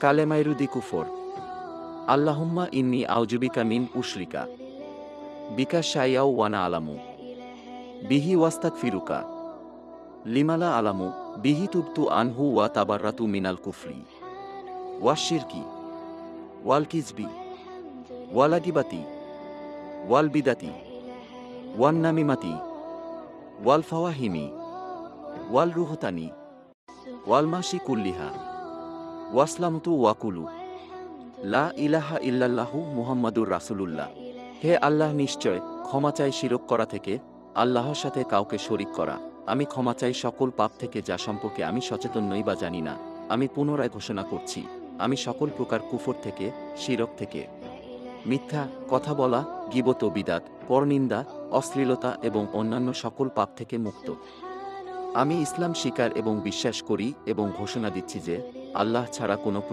কালেমাইরুদি কুফর। আল্লাহুম্মা ইন্নী আউযুবিকা মিন উশরিকা বিকা শাইয়াও ওয়ানা আলামু বিহি ওয়াস্তাগফিরুকা লিমালা আলামু বিহি তুবতু আনহু ওয়া তাবাররাতু মিনাল কুফরি ওয়াশশিরকি ওয়াল কিযবি ওয়াল গিবাতি ওয়াল বিদাতি ওয়ান নামিমাতি ওয়াল ফাওয়াহিমি ওয়াল রুহতানি ওয়াল মাশি কুল্লিহা ওয়াসলামতু ওয়াকুলু লা ইলাহা ইল্লাল্লাহু মুহাম্মাদুর রাসূলুল্লাহ। হে আল্লাহ, নিশ্চয় ক্ষমা চাই শিরক করা থেকে, আল্লাহর সাথে কাউকে শরিক করা। আমি ক্ষমা চাই সকল পাপ থেকে যা সম্পর্কে আমি সচেতন নই বা জানি না। আমি পুনরায় ঘোষণা করছি, আমি সকল প্রকার কুফর থেকে, শিরক থেকে, মিথ্যা কথা বলা, গীবত, বিদাত, পরনিন্দা, অশ্লীলতা এবং অন্যান্য সকল পাপ থেকে মুক্ত। আমি ইসলাম স্বীকার এবং বিশ্বাস করি এবং ঘোষণা দিচ্ছি যে আল্লাহ ছাড়া কোনো